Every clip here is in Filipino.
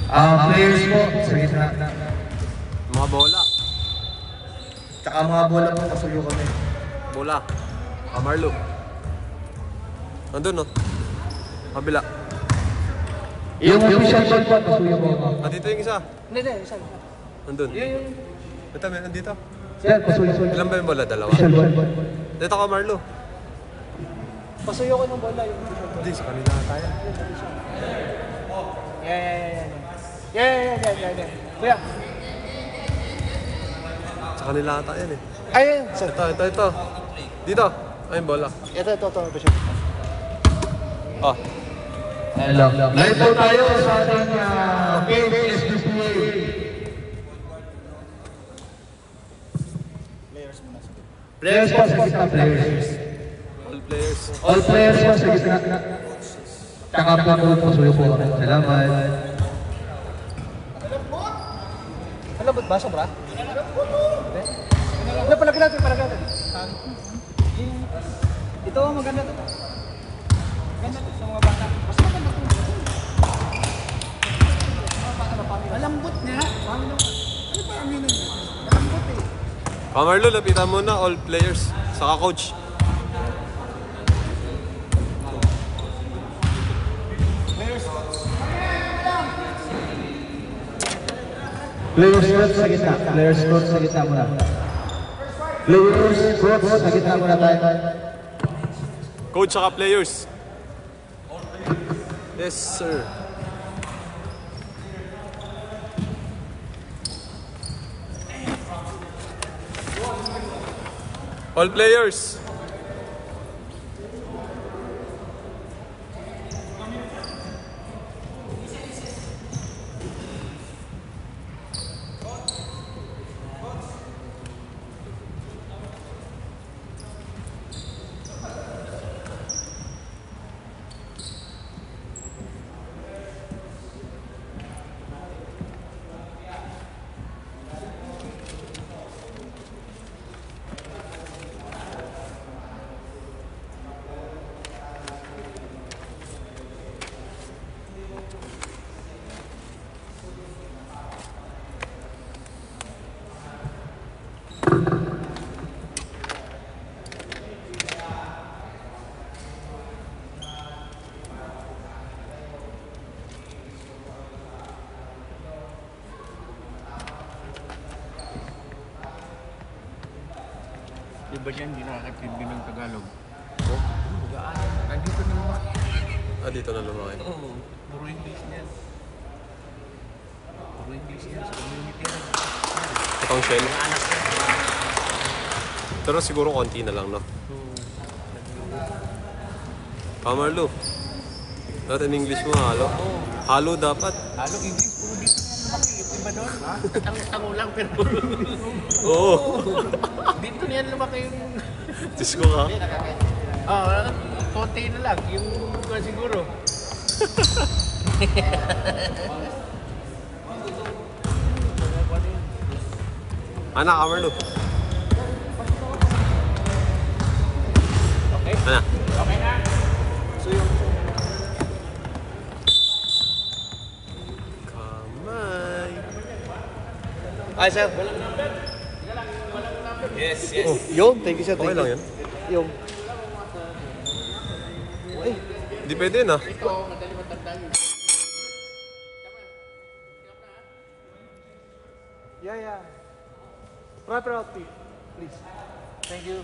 Players po sa gitna. Mga bola. Tsaka mga bola po, pasuyo kami. Bola. Marlo. Nandun, no? Kabila. Yung official ball po, pasuyo po. Dito yung isa. Hindi, isa. Nandun. Yung... Ito, may nandito. Yan, pasuyo. Ilan ba yung bola? Dalawa? Official ball. Dito ka, Marlo. Pasuyo ko ng bola yung... Hindi, sa kanila tayo. Yeah. Kuya. Sa kanila ata yan eh. Ayun. Ito. Dito. Ayun, bola. Ito siya. Oh. Hello. Live po tayo sa ating PSPPA. Players po sa gitna, players. All players. All players po sa gitna. Tsaka po pasuyo po kami. Salamat. Malambot ba? Sobra? Ano, palagay natin. Ito, maganda to. Maganda to sa mga bata. Mas maganda to. Malambot nga. Ano pa aminin niya? Malambot eh. Marlo, lapitan mo na all players. Saka coach. Players court sa gitna. Players court sa gitna muna. Players court sa gitna muna tayo. Coach saka players. Yes, sir. All players. Di ba yan, hindi nakakatindi ng Tagalog? Oh? Nandito na lumaki. Dito na lumaki. Oo, puro English niyan. Puro English niyan sa community yan. Itong shell. Mga anak niya. Pero siguro konti na lang, no? Marlo. Dapat in English mo, halo. Halo dapat. Halo English, puro dito na lumaki. Iba doon. Tango lang pero... Oo. Dito na yan lumaki yung... Diyos ko ka. Konti na lang. Yung siguro. Anak, Marlo. Okay? Anak. Okay na. So yung... Kamay. Ay, sir. Yes. Oh, Yung, thank you sir. okay lang yan. Yung... Hindi pwede yun, ah. Yeah. Proper outfit, please. Thank you.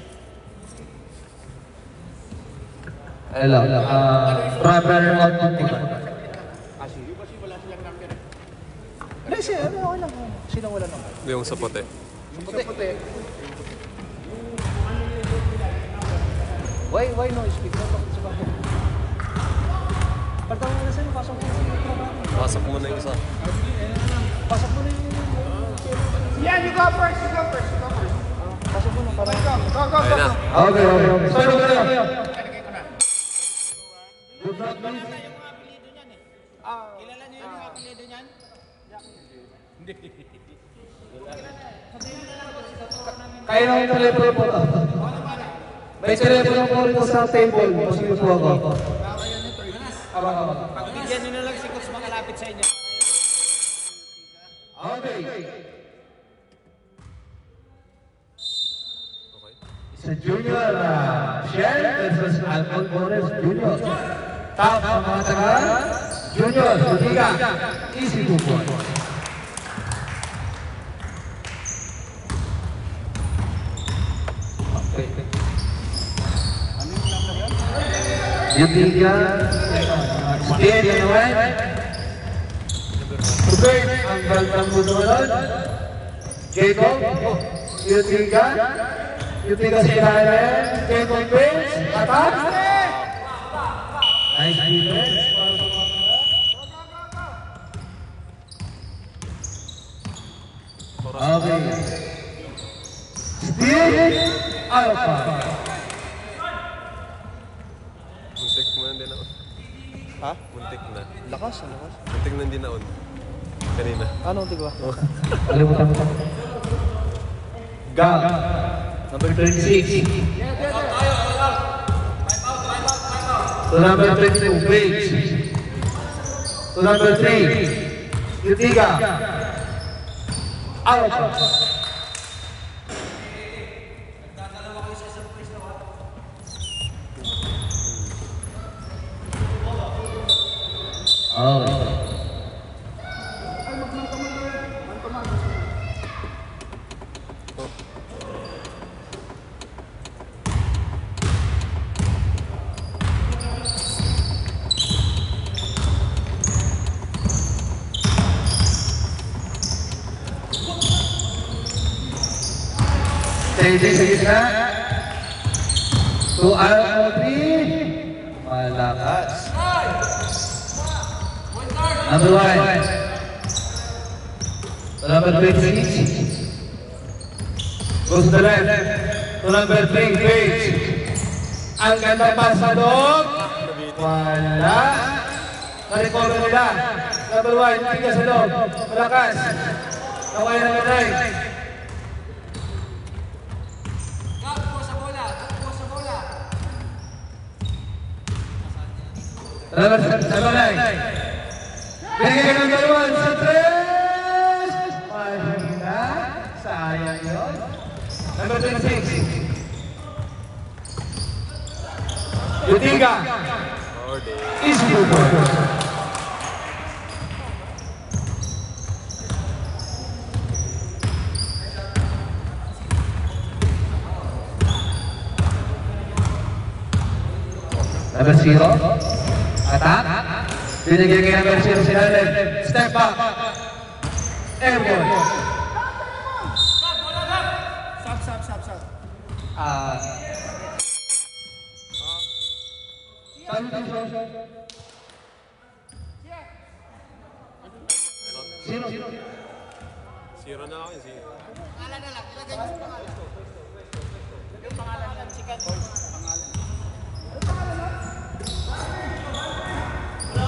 Hello. Proper outfit. Hindi, sir. Okay lang. Sino wala naman? Yung sa pote. Puti. Why no speak? Bakit sa bahay? Pagka mo na sa'yo, pasok mo na yung trabaho. Pasok mo na yung isa. Pasok mo na yung... Yeah, you go first. Pasok mo na para... Go. Ayun na. Okay. Sorry kayo. Good luck, please. Kilala niyo yung apelido niyan? Kaya na yung telepono po. May telepono po rin sa table. Pasuyo po ako. Pag bigyan nyo na lang si Coach makalapit sa inyo. Okay. Okay. Sa Junior, Shell versus Alcon Torres Junior. Top ang mga taga Junior, Sutiga, easy 2 points. Okay. Sutiga, Steve Yanawan. Subert, ang gandang butulan. Jacob, Sutiga. Sutiga sa ilalim. Jacob Page, attack. Nice defense. Okay. Steve Alpha. Muntik mo na din ako. Ha? Muntik na. Lakas, lakas. Muntik na din ako. Kanina. Anong tigwa? Kalimutan mo. Gab. Number 36. To number 22, Page. To number 3, Yutiga. Alpha. Oh. Stay sa gitna. To RO3. Malakas. Number 1. To number 26. Goes to the left. To number 3, Page. Ang ganda pa sa loob. Wala. Na-recover nila. Number 1, tiga sa loob. Malakas. Okay na nanay. Number 9. Binigay ng number 1 sa 3. Mahina. Sayang yun. Number 26. Yutiga. Easy 2 points. Number 0. Attack. Binigay kay number 0 si Allen. Step back. Airborne. Stop. Sino? Zero na ako yung zero. Pangalan na lang. Ilagay mo sa pangalan. Yung pangalan lang. Sikat. Pangalan.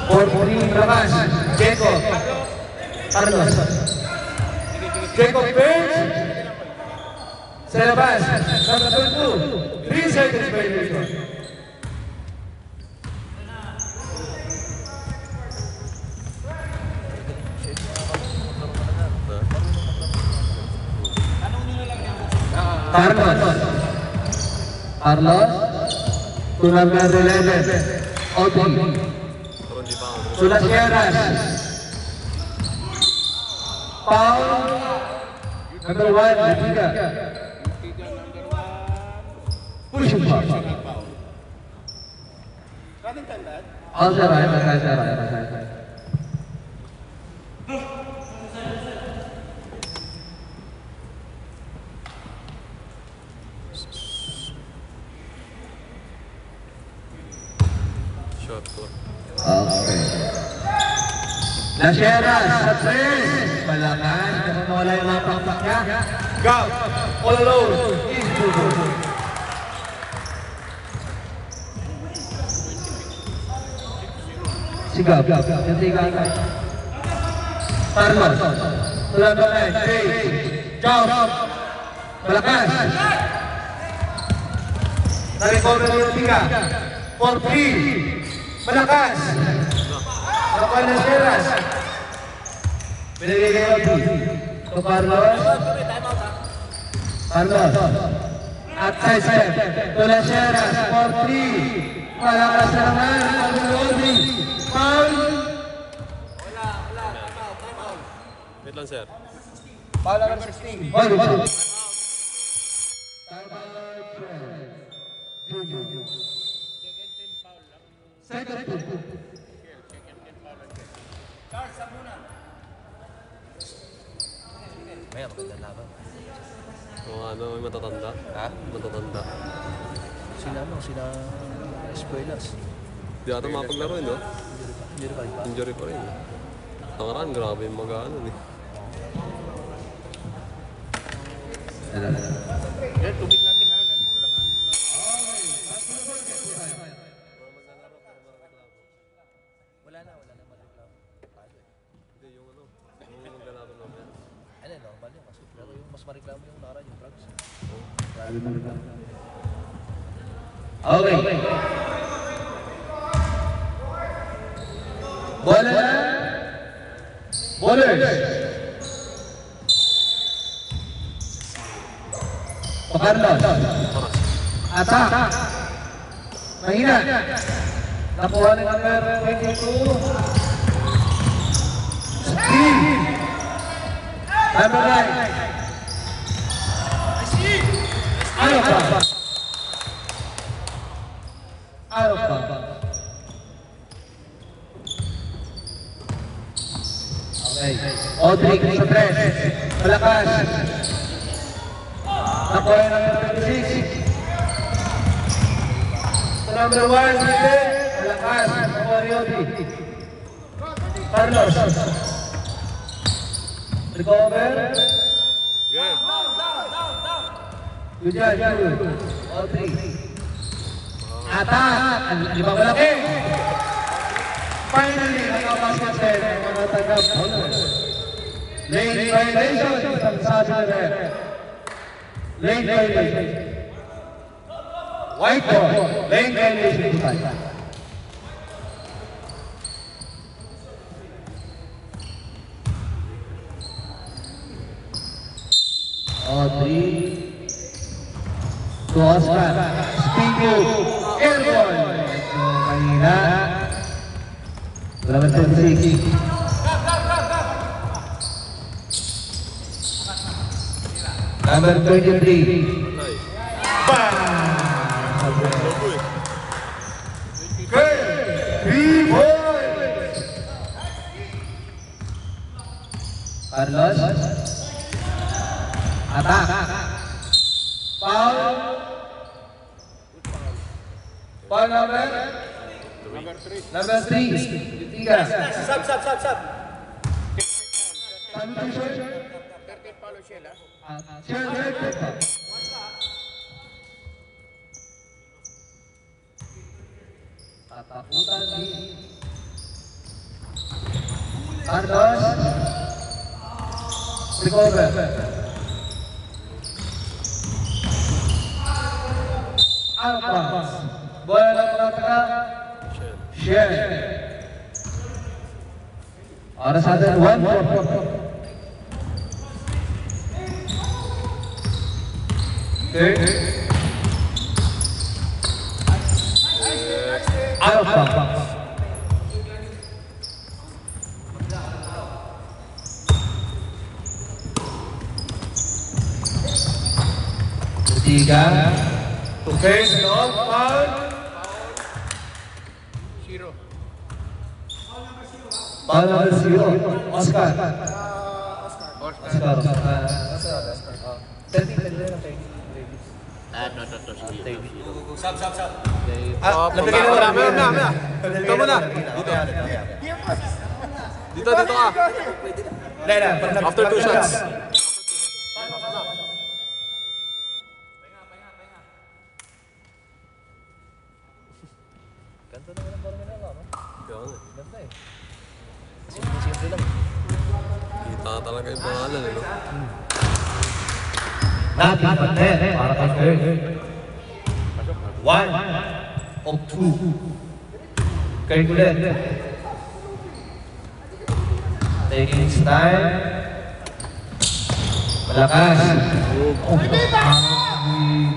4-3 Ramas. Jacob. Carlos. Jacob Page. Sa labas. Number 2. 3 seconds violation. Carlos. To number 11. Odi. Pero hindi pa ako. Sulasieras. Paul. Number 1, Yutiga. Pushing foul. Running time, Dad? All the right. Shot ko. Okay. Lasieras sa 3. Malakas. Pero nawala yung mga pakpak niya. Gab. All alone. Is good. Si Gab. Yung tiga. Carlos. Tulang kamay. Page. Gab. Malakas. Na-recover yung tiga. 4-3. Malakas. Nakuha na Sieras. Binigay kayo to Carlos. Carlos. At side step. To Lacheras. For 3. Malakas naman. Pag-loading. Foul. Wait lang, sir. Foul number 16. Foul. Second. Maya, magandang laban. Kung ano, may matatanda. Ha? Matatanda. Sila Espuelas. Di ata mapaglaro, no? Hindi rin ba? Injury pa rin. Tangaraan, grabe yung mag-ano eh. Tubig natin ha. Ganito lang ha. Wala na magreklamo. Hindi, yung ano, yung maglalaban namin. Ano, normal yun kasi. Pero yung mas mareklamo yung nakaraan yung drugs. Okay. Bola na. Bowlers. Carlos. Attack. Mahina. Nakuha ni number 22. Steve. Number 9. Ano pa? Ano pa? Okay. Audrey sa press. Malakas. Nakuha yung number 26. Sa number 1, Steve. Malakas. Nakuha yung Audrey. Carlos. Recover. Game! Good job, good. Audrey. Attack! Di ba malaki? Finally, nakapasok set ang mga taga-bowlers. Lane violation, isang sabi na rin. Lane violation. White ball, lane violation po tayo. Audrey. To Oscar. Stingo. Airball. So, kanina. Number 26. Number 23. Ay, Bang! logo eh. B-boy! Carlos. Attack. Foul. Foul number? Number 3. Tiga. Sub. Substitution. 13 follow Shell ha. Tataputan di Carlos. Recover. Alphonse. Bola na tengah. Shell. Oras natin 1-4. Alphonse. Ketiga. Okay, stop. Foul. Zero. Foul number 0. Oscar. Oscar. Sub. Nabigay na muna. Dito muna. Dito ka. After 2 shots. Ganto naman ang parang ginagawa mo. Kaya nga. Ganda eh. Simple lang. Kita talaga yung pangalan eh, no? Nothing but net para kay Kurt. 1 of 2. Kurt ulit. Taking his time. Malakas.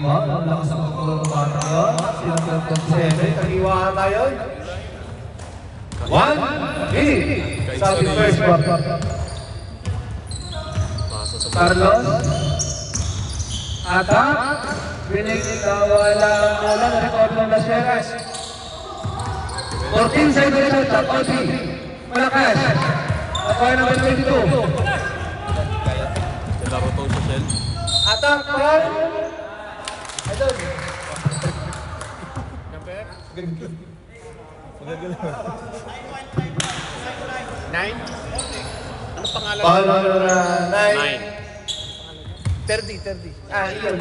Ang lakas ang pagkulong ng bata yun. Silang 7, kaliwaan tayo. 1 minute. Sa ating first quarter. Pasa sa Carlos. Attack. Binigawala ang bola na record ng Las Vegas. 14 seconds out of OT. Malakas. Nakuha naman 22. Laro tong sa shell. Attack pa. Idol. Nine? Ano pangalan? Pangalan na 9. 30. Ah, iyon.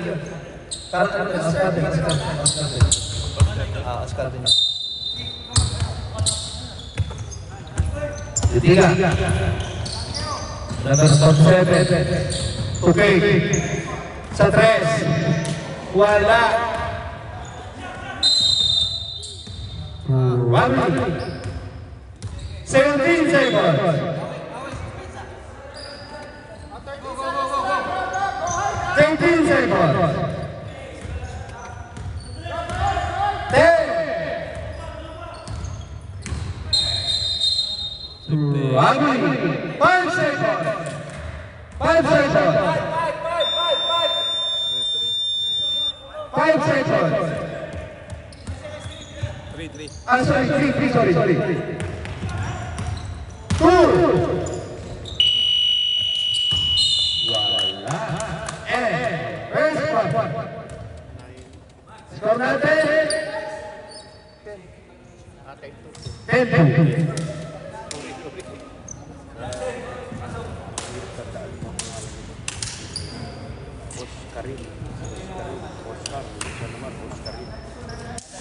Parang ano, Oscar din. Ah, Oscar din. Titiga. Number 7. Okay. Sa 3. Wala. Wala. 17 seconds. 13 seconds. 10. Rabi. 5 seconds. 5 seconds. 5 seconds. 3. Ah, sorry, 3, sorry. 2. Wala. And first one. Score natin. 10-2.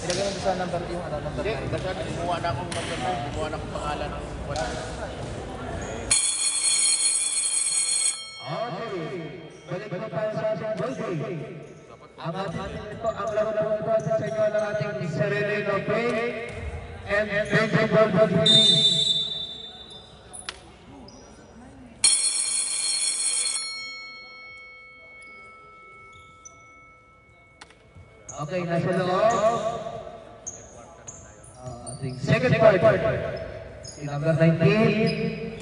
Ilagay mo sa number yung ano, number Hindi, 9. kasi gumawa na akong number 9. Gumawa na akong pangalan ng wala. Okay. Balik na tayo sa ating birthday. Ang ating ito, ang laro-laro ito sa inyo ng ating Sereno Pay and Benjamin Ball Release. Okay, nasa loob. Ating second part. Si number 19.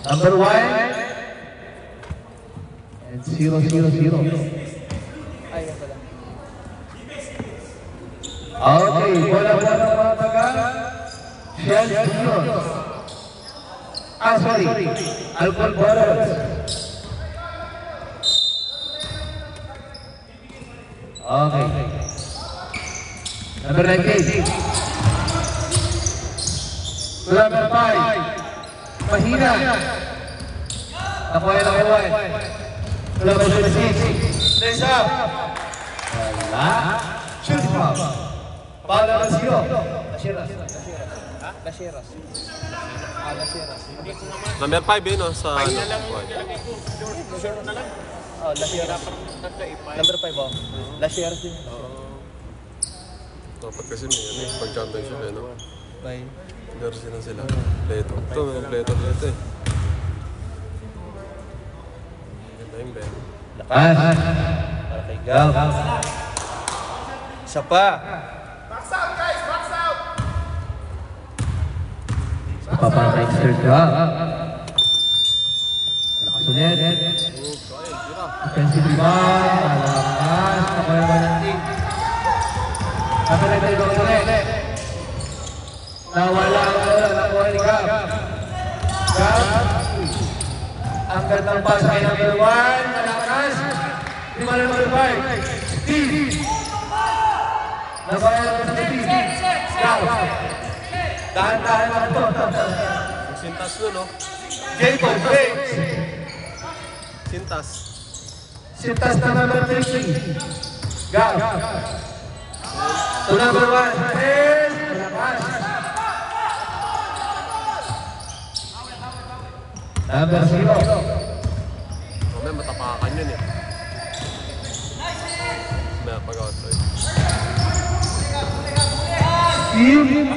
Number 1. And 0-0-0. Ayun pala. Okay, bola-bola ng mga taga. Shell Junior. Ah, sorry. Alcohol Bottles. Okay. Number 19. Number 5. Mahina. Nakuha ng ewan. Number 26. Lace up. Wala. Shoot foul. Paula na 0. Lasieras. Lasieras. Lasieras. Number 5 no? Sa ano? Sure na lang. Oh, Lasieras. Number 5 oh. Lasieras din. Dapat kasi may ano pag-championship no? Bye. Jersey na sila. Pleto. Ito, may pleto dito eh. Ganda yung Ben. Lakas. Para kay Gal. Isa pa. Box out, guys! Box out! Isa pa para kay Sir Gal. Lakas ulit. Offensive rebound. Lakas. Nakuha naman ng team. Kapag tayo ulit. Nawala ang bola. Nakuha ni Gab. Gab. Ang gandang pasa kay number 1. Malakas. Lima na number 5. Steve. Nakuha naman sa Steve. Gab. Dahan-dahan lang ito. Yung Sintas nun, no? Jacob Bates. Sintas. Sintas na number 30. Gab. To number 1. Yes. Malakas. Number 0. Mamaya matapakan yun eh. May pag-outside. Steve.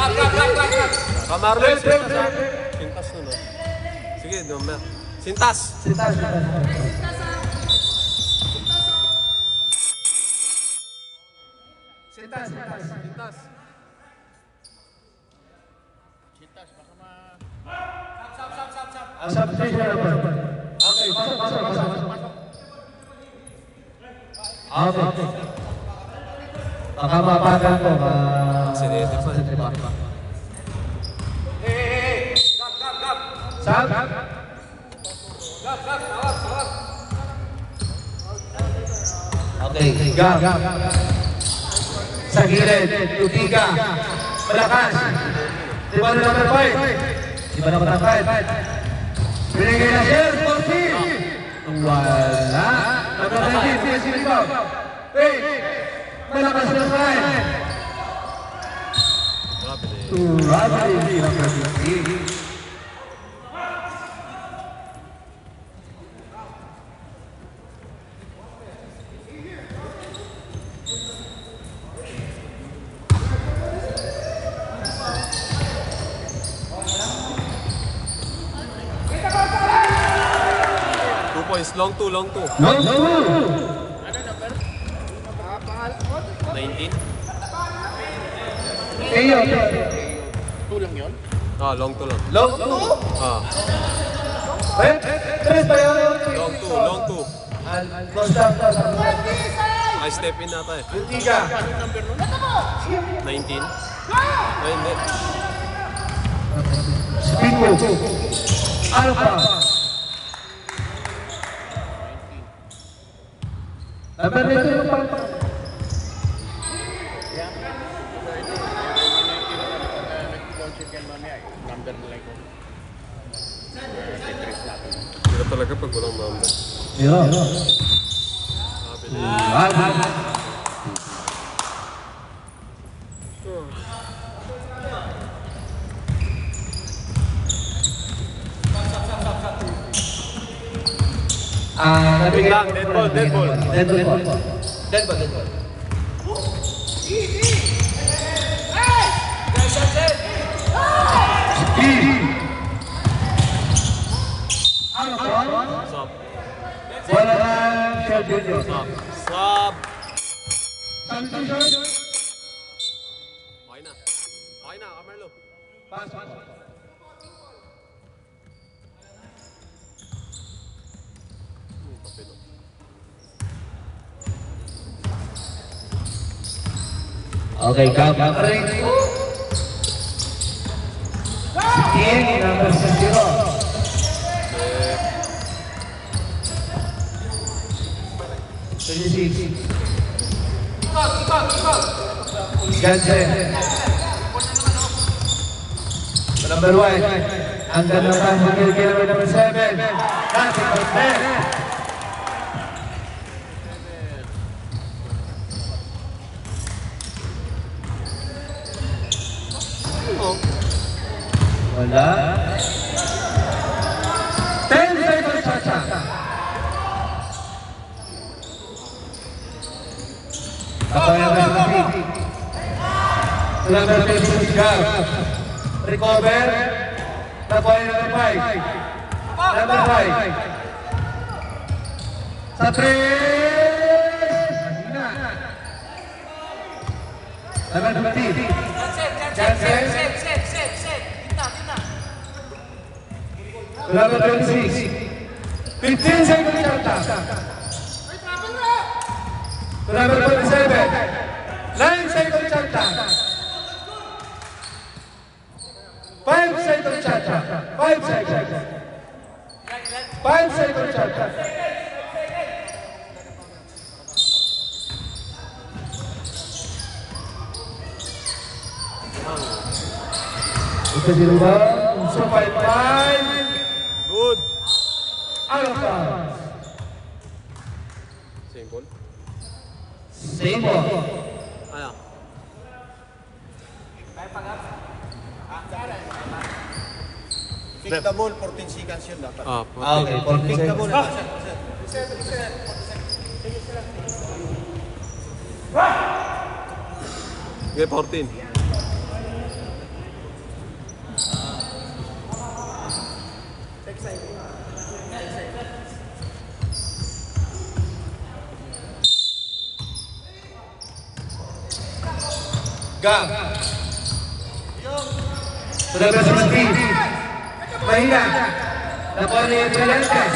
Kamarlo, sintas ha. Sintas nun, oh. Sige, mamaya. Sintas! Sintas. Sintas. Sintas. Sintas, baka ma... Substitution number. Okay, pasok. Okay. Baka mapagan ko. Sinete pa. Sab? Okay, gab. Sa gilid, tutiga. Malakas. Di ba na number 5? Di ba na matangkad? Binigay na siya, 14. Wala. Number 19, si Rebound. Wait. Malakas na 5. Rapid, number 15. Long two. Long two. 19? Kayo. Tulang yun? Ah, long two lang. Long two? Ah, Tres ba yun? long two. Close down. I step in nata eh. Yung tiga. 19? Ay, hindi. Speed move. Ano pa? Number 19 yung pang... Number nila ko. Hirap talaga pag walang number. Yeah. Sabi niya. Nabigay lang, dead ball. Dead ball. Stop. Wala na Shell Junior. Stop. Substitution. Okay na, Carmelo. Pasok. Kapilo. Okay, covering. King, number 60. Gansen. Number 1. Ang ganda pa sa kilay number 7. Kasi Cortez. Wala. 10 seconds shot. Kapaya na sa feet. Number 26 Gab. Recover. Kapaya na number 5. Number 5. Sa 3. Number 15. Jansen. Number 26. 15 seconds shot. Number 27. 9 seconds shot. 5 seconds shot. 5 seconds. 5 seconds shot. Ito dirubah. So 5-5. Good. Out of bounds. Same ball. Same ball. Ayan. Kick the ball, 14 seconds yun dapat. Ah, Okay, 14 Kick the seconds. ball. Okay, 14. Gang. To number 16. Mahina. Nakuha ni Valentes.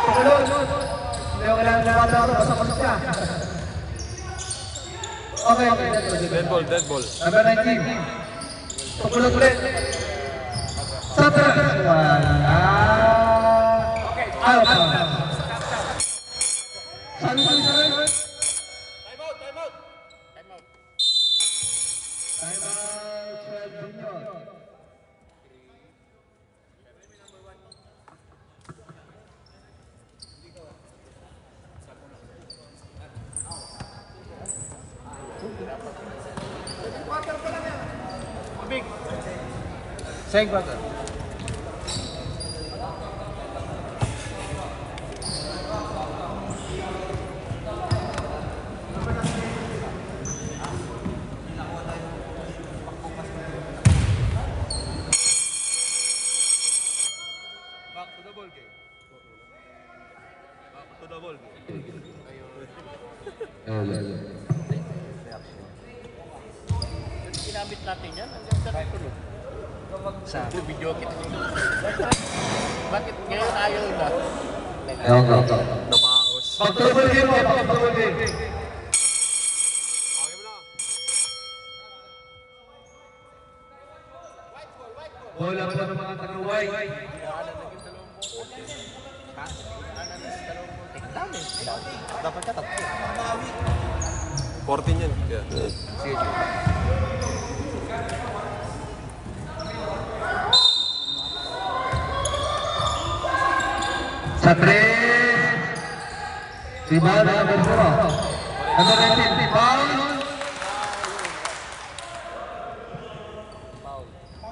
Pagulod. Hindi ko kailangan na bata ako. Pasok siya. Okay. Dead ball, dead ball. Number 19. Pagulod ulit. Satra. Out. Sorry. Time out. Time out, 12 junior. Second quarter. Ginamit natin yan, hanggang sa tulog. Sa video kita. Bakit ngayon ayaw na? Napaos. Pagtulog game mo, pagtulog game. Okay mo na. Bola mo ng mga taga-Hawaii. Dapat ka tatlo. 14 yan. Kaya. Sa 3. Rebound number 4. Number 19, foul.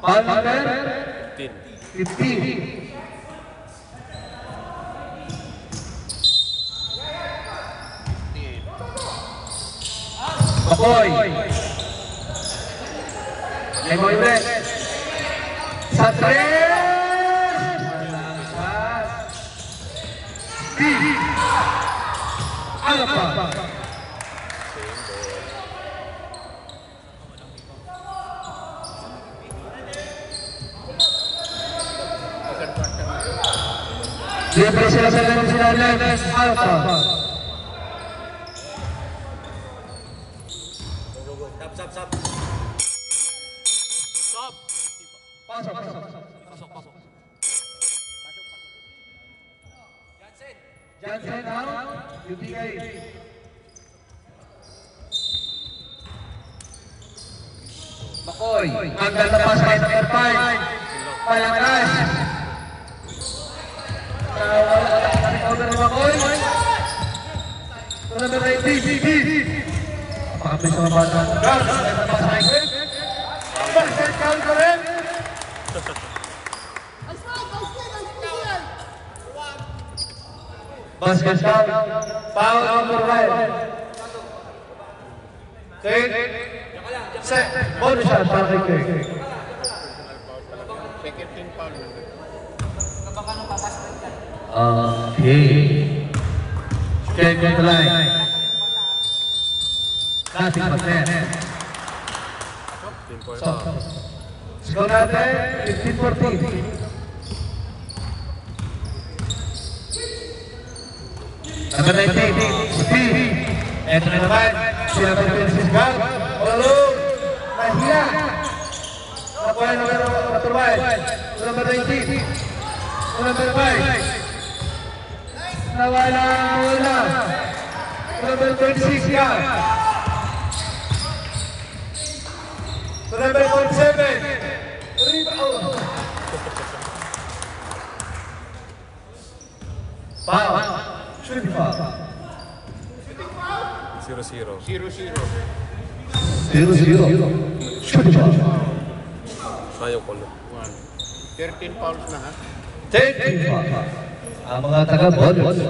Foul number 15. 15. Makoy. Lemoy ulit. Sa 3. Ano pa? Libre sila sa laro sila ulit. Ano pa? Stop! Pasok. Pasok. Jansen out. UTI. Makoy. Tanggal na pass by number 5. Palangkas. Order ni Makoy. Number 19. Pakapis sa mga bata. Guard. Tanggal na pass by Quick. Basket count ko rin. Basket count. Foul number 1. Quick. Set. Bonus shot para kay Quick. Second team foul. Okay. Check on the line. Nothing but net. 15 points. So, score natin, 15-14. Number 19, Steve. Ito na naman, sila ng Francis Gal. Olo, Mahia. Nakuha na naman ang maturbay. Number 19. Number 5. Nawala. Number 26 ka. Number 47. Rebound. Foul. Should be foul. 0-0. 0-0. 0-0. Should be foul. Ayaw ko na. 13 fouls na ha. 13 foul. Ang mga taga-bonus.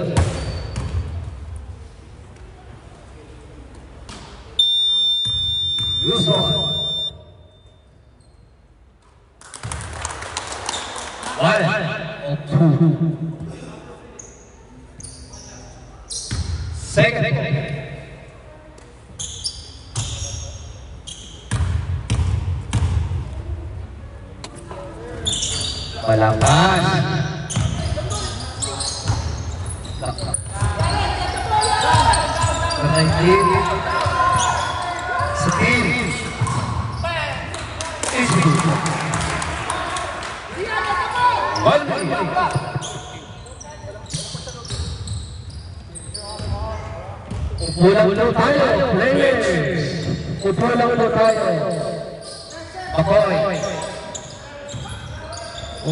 Luzon. 1 or 2. Second. Malakas. Panagin. Skill. Issue. Upo lang po tayo, players. Upo lang po tayo. Ako'y.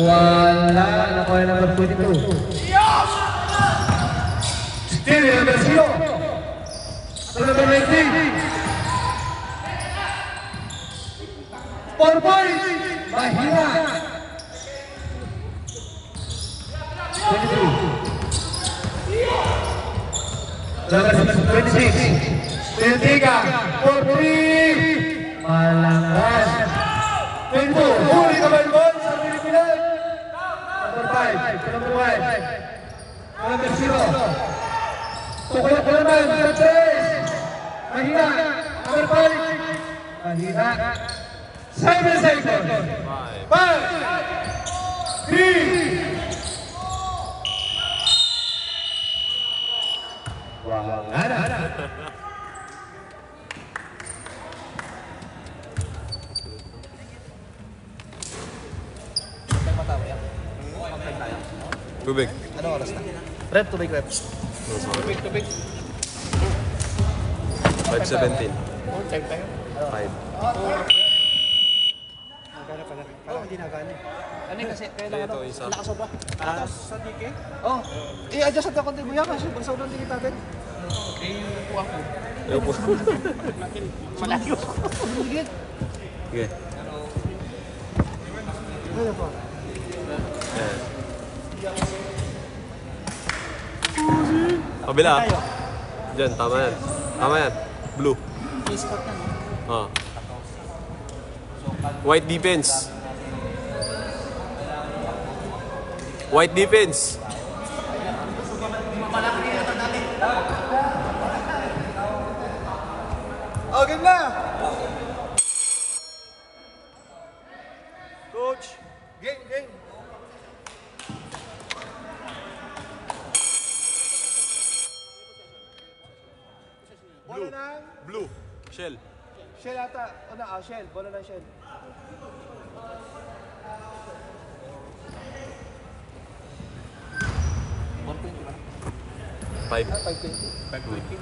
Wala. Ako'y number 22. Still, number 0. Number 19. 4 points. Mahina. 22. Number 26. 43. Malakas. 22. Huli ka ba ball sa Pilipinas? Number 5. Number 1. Number 0. Tukulak ko naman. Number 3. Mahina. Number 5. Mahina. 7 seconds. 5. 3. Wow. Ada. Tubig. Ano oras na? Rep, tubig rep. Tubig. 5:17. Oh, time tayo. 5. Nagana pala. Oo, hindi nagana. Ano kasi, kaya lang Ito, ano, isa. lakas ba? Sa dike? Oo. I-adjust natin konti buya kasi pag sobrang dikit natin. Kuha ko. Ayoko. Malayo. Dikit. Sige. Ano pa? Yan. Kabila. Diyan, tama yan. Tama yan. Blue. Spot na, no? Ah. White defense. White defense. Oh, game na! Coach! Game! Bola ng Blue. Shell. Shell ata. Shell. Bola ng Shell. Five. 520.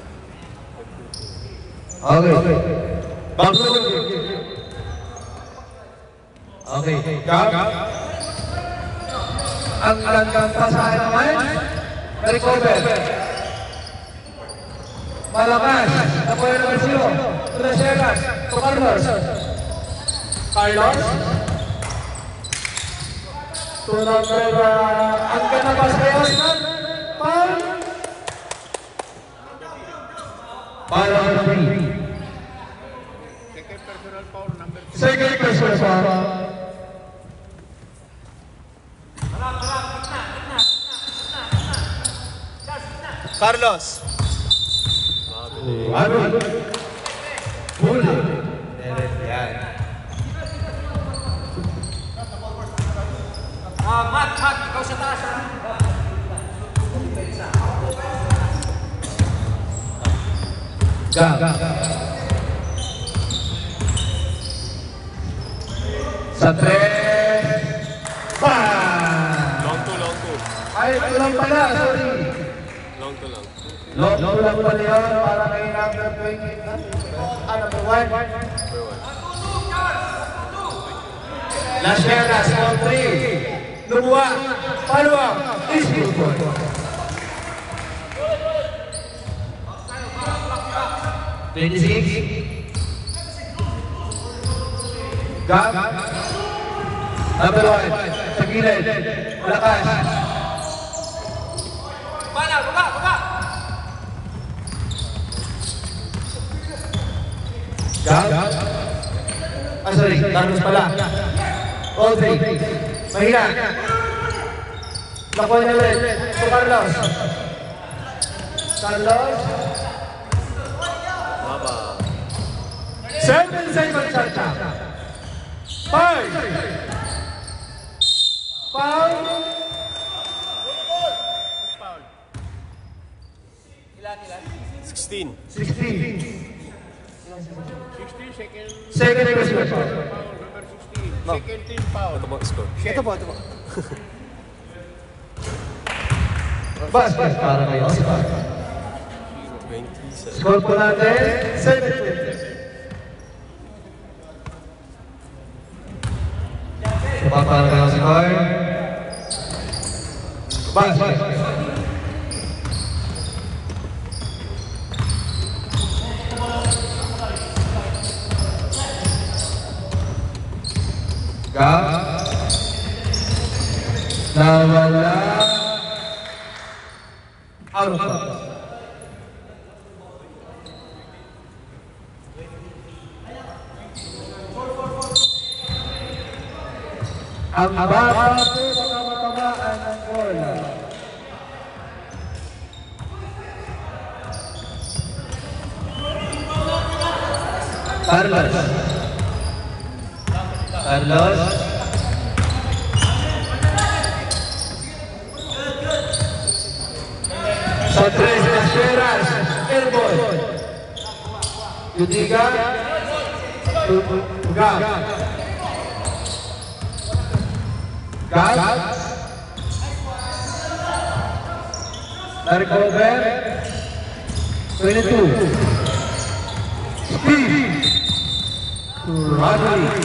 Okay. Bago. Okay. Gab. Ang gandang pasahe naman. Recover. Malakas. Napoy naman silo. Traseras. To Carlos. Carlos. To number, ang gandang pasahe Oscar. Paul. Para 3. Second personal foul number 2. Second personal foul. Carlos! Ano? Huli. Yan. Mat, ikaw sa taas, ha? Gab. Sa 3. Bang! Long two. Ay, kulang pala. Sorry. Long two lang. Kulang pala yun para kay number 20. Number 1. Number 1. Las Vegas, 3. Lumuwa. Paluwang. Issue. 26. Gab. Number 1. Sa gilid. Malakas. Baba! Gab. Sorry. Carlos pala. Audrey. Mahina. Nakuha niya ulit. So Carlos. Baba. 7 seconds shot. 5. 4. Foul. Foul. 16. 16. 16, second Second personal foul. foul, number 16. Second team foul. Ito ba score? Ito po, ito po. Basket para kay Oscar. 27. Score po natin, 7-20. Supak para kay Oscar. Basket. Gap. Nawala. Out of bounds. Ang bata po mga matamaan ng bola. Carlos. Carlos. Sa tres Nasheras, airball. Yudiga. Gag. Gag. Na-recover. 22. Speed. Rodney.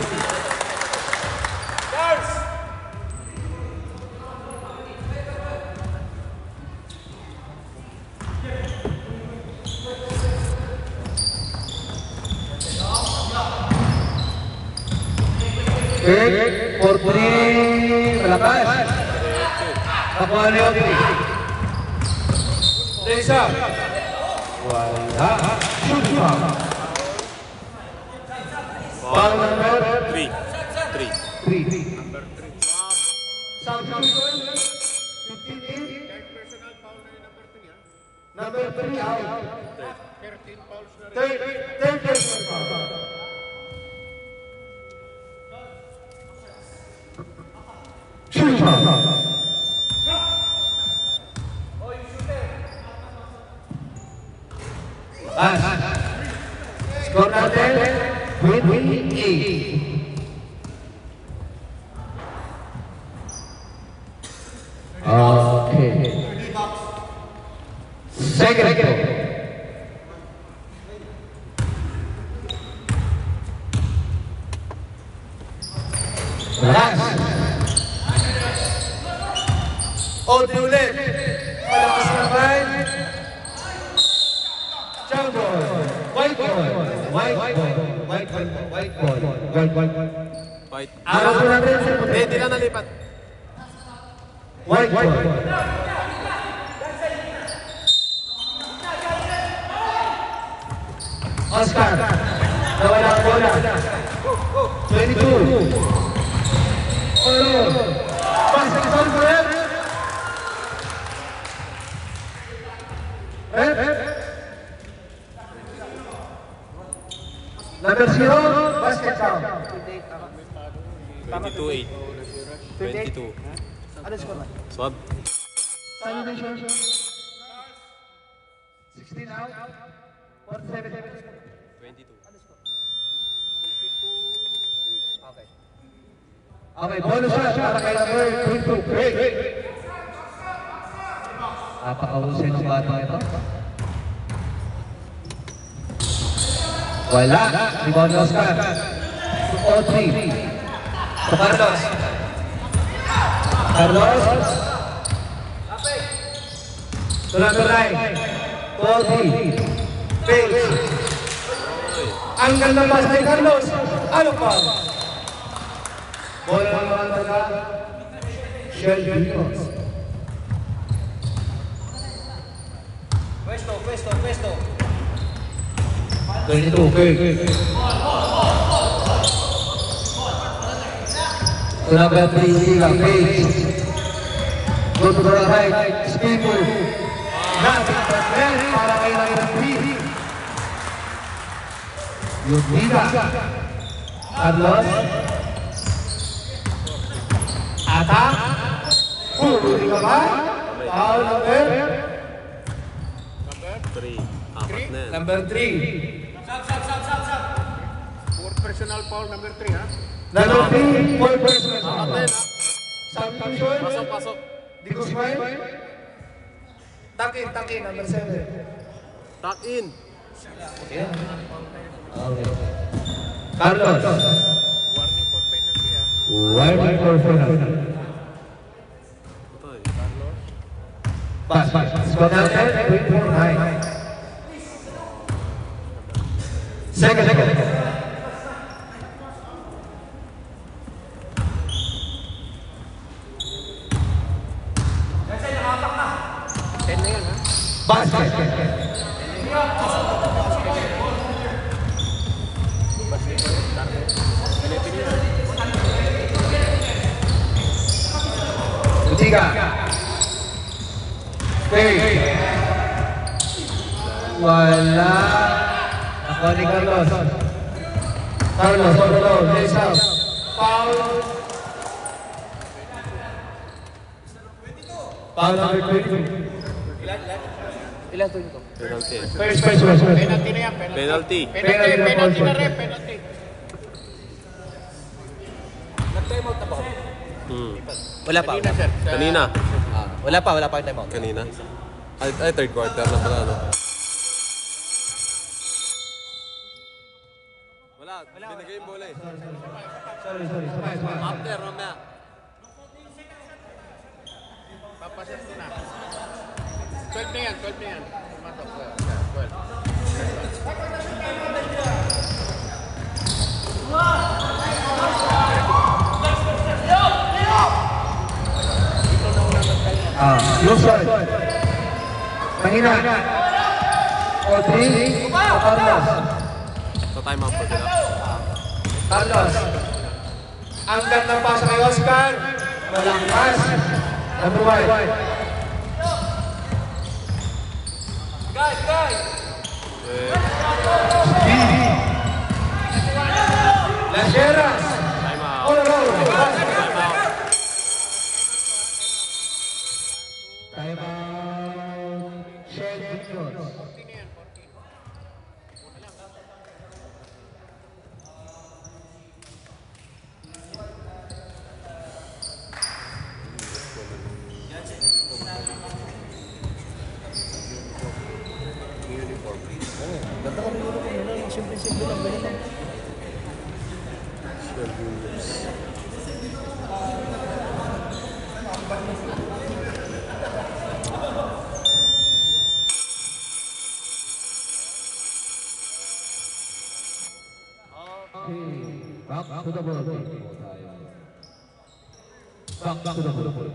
Kick for 3. Malakas. Nakuha ni Opi. Isa. Wala. Shoot foul. Foul number 3. 3. 3. Number 3. Substitution. 15 in. Third personal foul na yung number 3, ha? Number 3 out. 13 fouls na rin. Third personal foul. Shoot foul. Pass. Score natin 28. Okay. Second goal. Last. Audrey ulit. Malakas naman. Jump ball. White ball. White ball. White ball. White ball. White ball. Fight. Araw po natin sa puti. Hindi lang nalipat. White ball. Oscar. Nawala ang bola. 22. Olo. Basket ball for him. Number 0, basket count. 22-8. 22. Ano score na? Swab. Salutation. 16 out. 47. 22. Okay. Okay, bonus shot para kay number 22. Great. Napakahusay ng bata ito. Wala. Rebound ni Oscar. 0-3. To Carlos. Carlos. To number 9. 0-3. Page. Ang ganda pass ni Carlos. Ano pa? Bola naman taga. Shell Juniors. Pwesto. 22, okay. To number 3, Sila, Page. Go to the right, spin move. Nothing but net para kay number 3. Yudida. Carlos. Attack. Huli ka ba? Foul number? 3. Apat na yan. Number 3. Fourth personal foul number 3, ha? Number 3, fourth personal foul. Apat na yan. Substitution. Pasok, pasok. Di Guzman. Takin, number 7. Tuck in. Okay. Carlos. Warning for penalty, ha? Warning for penalty. Patay. Pass. Score natin, 3-4-9. Second. Ten na yan, ha? Basket. Ketiga. Okay. Wala. Ako ni Carlos. Carlos, lace out. Foul. Foul number 22. Ilan to ito? Penalty. First. Penalty na yan, Penalty. Penalty na rin, penalty. Wala pa. Kanina, sir. Kanina. Wala pa yung timeout. Kanina. Ay, third quarter na pala, no? Wala. Binigay yung bola eh. Sorry. After, mamaya. Papasin ko na. 12 na yan. Pumasok, 12. Luzon. Manila. O3. Carlos. Sa time out pa sila. Carlos. Ang ganda pass kay Oscar. Walang pass. Number 1. Las Heras. Time out. All around. Time out. Time out. Shell Juniors. Back to the ball. Back to the ball.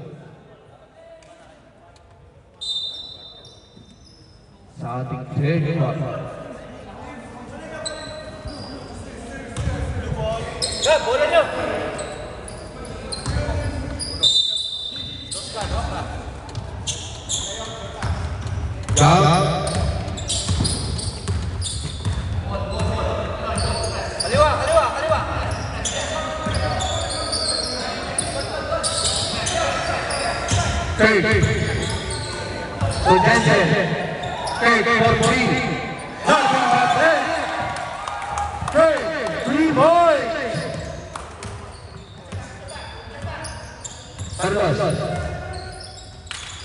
Sa ating third quarter. Bola nyo! Jump. Kaliwa! Third. So Jensen. Third for 3. Nothing but third. 3 points. Carlos.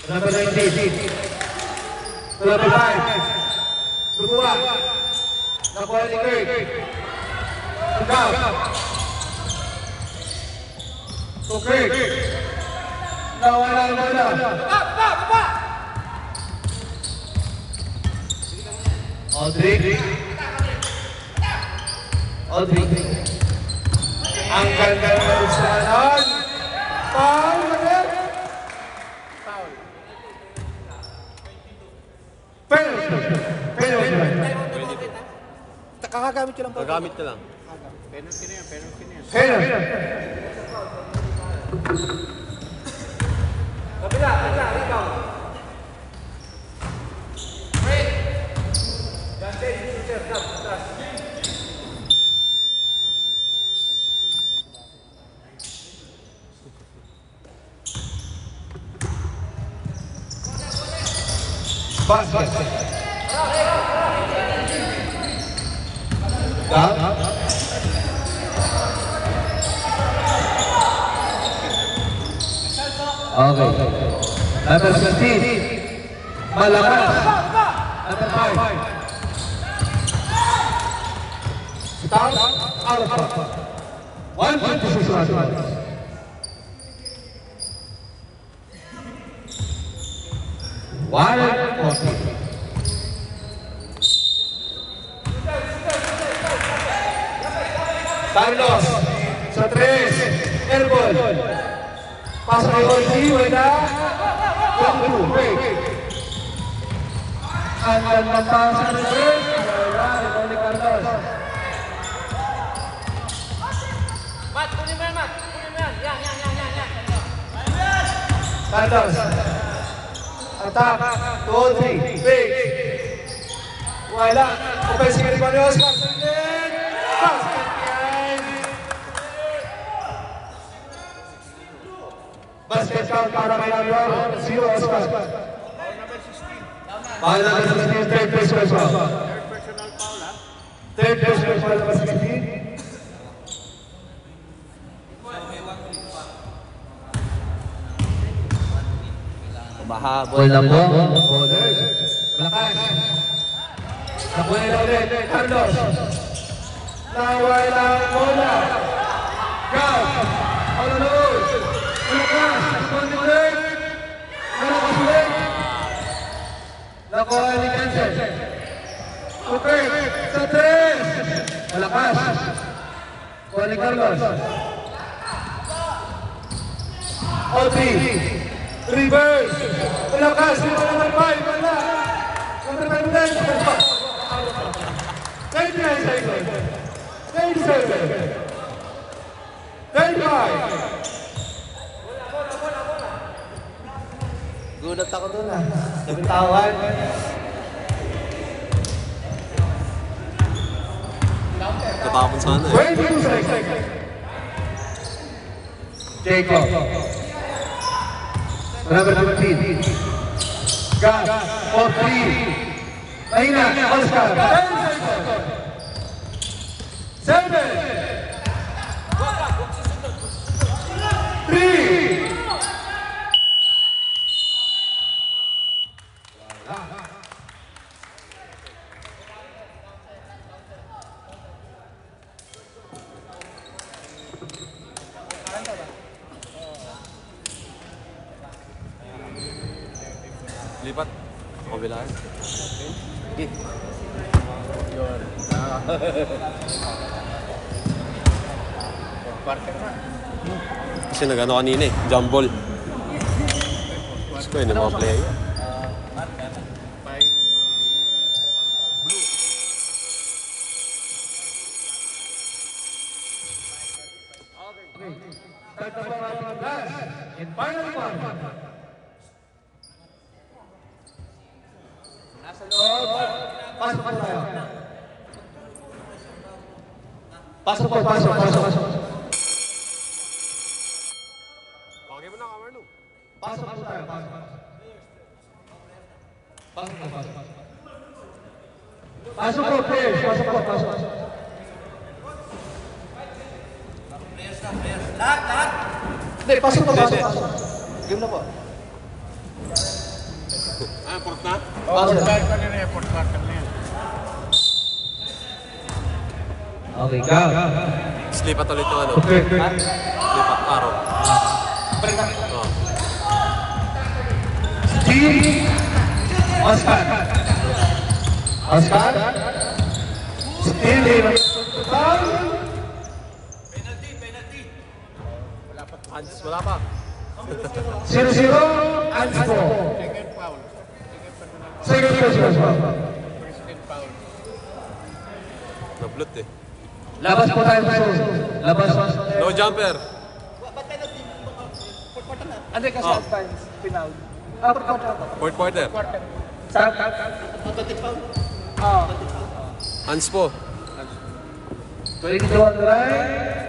Number 19. Number 5. Buruwa. Nakuha ni Kurt. Ikaw. So Kurt. Nawala ang bola. Audrey. Ang ganda ng malusanan. Foul ulit. Penalty. Kakagamit ko lang pa. Gagamit ka lang. Penalty na yan. Penalty. Basket. Down. Okay. Number 16. Malakas. Number 5. Start. Out of bounds. 126 runs. Carlos sa 3, airball. Pasa kay Orsi, wala. 1-2, break. Ang gandang pasa ng break. Wala, ito ni Carlos. Mat, kunin mo yan, Mat. Kunin mo yan. Yan. Carlos. Attack. 2-3, break. Wala. Offensive rebound ni Oscar. Basket yan. Basket count para kay Alvaro. 0 Oscar. Foul number 16, third personal foul. Third personal foul number 16. Mahabol na po. Malakas. Nakuha na ulit. Carlos. Nawala ang bola. Gab. All alone. Malakas. Nakuha ulit. Malakas ulit. Nakuha ni Kansas. Okay. Sa 3. Malakas. Nakuha ni Carlos. O3. Reverse. Malakas. Number 5. Wala. Number 5 ulit. 39 seconds. 37. 35. Gulat ako doon ah. Nabitawan. Natapon sana eh. 22 seconds. Jacob. Number 15. Gab. 4-3. Mahina. Oscar. 10 seconds. 7. 3. Lipat. Kabilaan. Kasi nag-ano kanina eh, jump ball. Gusto ko yun, yung mga player. Start na po ang ating last and final one. Nasa loob. Pasok po tayo. Pasok po. Okay mo na, Kamarlo. Pasok po tayo. Pasok po, players. Pasok. Lahat. Hindi, pasok po. Game na po. Port na? Okay, go. Slipat ulit yung ano. Okay. Slipat, araw. Oh. Steve. Oscar. Steve. Hans, wala pa. 0-0. Anspo. Second personal foul. Nablot eh. Labas po tayo sa labas. No jumper. Ano kasi advance? Pinaw. Fourth quarter. Hans po. 22 on the line.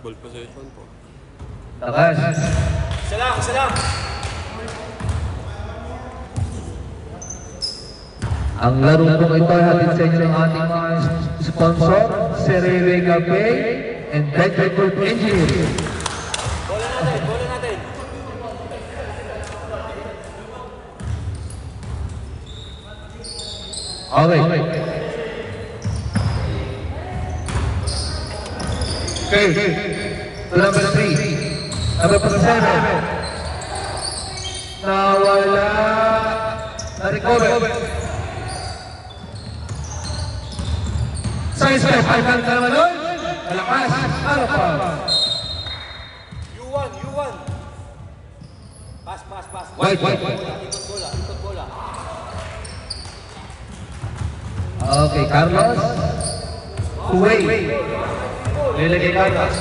Ball position po. Lakas. Isa lang. Ang laro po ito ay hatid sa inyo ng ating mga sponsor, Cereve Cafe and Better Group Engineering. Bola natin. Okay. Okay. To number 3. Number 7. Nawala. Na-recover. Size 5. Hanggang ka naman nun. Malakas. Ano pa? U1. Pass. White. Ikot bola. Okay, Carlos. Huwei. Lilagay Carlos.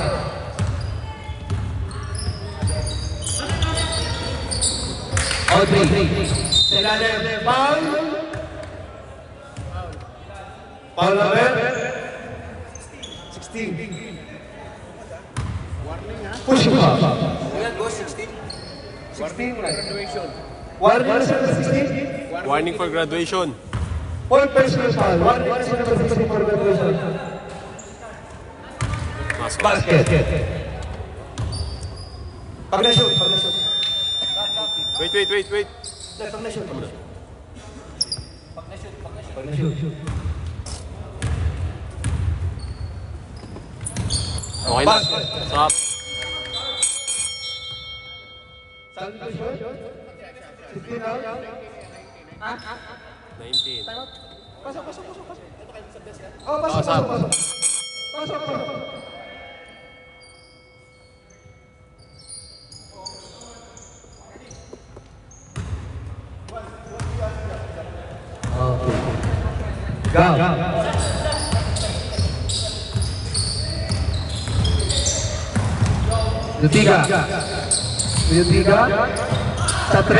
Audrey. Ilalim. Paul. Paul number 16. Warning ha? Push mo. Ilan boss? 16? 16 graduation. Warning sa 16. Warning for graduation. All personal foul. Warning sa number 16 for graduation. Basket. Pag na-shoot. Wait. Pag na-shoot. Okay na. Stop. Saan ka shoot? 16 out? 19. Pasok. Oh, pasok. Okay. Go. Lutiga. Sa 3.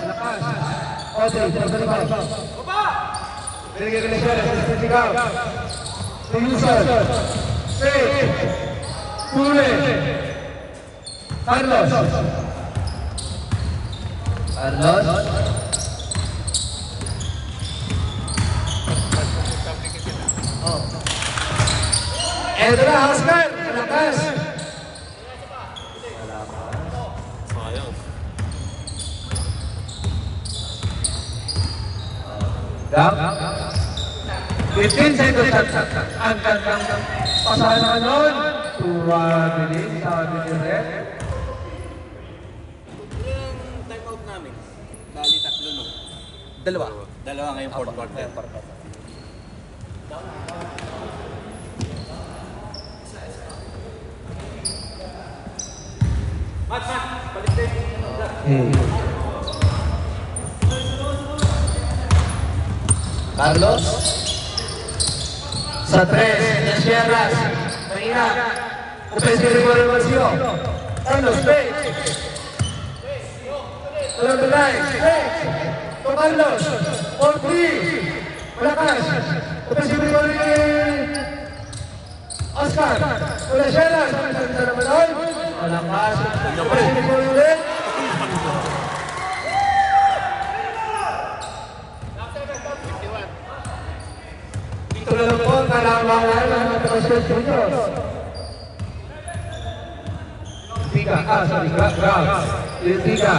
Lakas. Okay, pagkaliman. Binigay siya. Lutiga. Tuyusan. Faith. Pule. Carlos. Edra Oscar. Lakas. Sayang. Gap. 15 seconds. Ang kandang pasahan nun. Tuwabilin, sabi ni Red. Yung time out namin, bali 3 no? Dalawa ngayong fourth quarter. Carlos. Sa 3, Nasieras. Marina. Offensive rebound. Carlos, Page. Alam the line. Page. To Carlos. 4-3. Malakas. Offensive rebound. Oscar. Wala siya lang. Sa naman doon. Malakas. Offensive rebound ulit. Ito na lang po, kalamangan ng Natasha Juniors. Lutiga.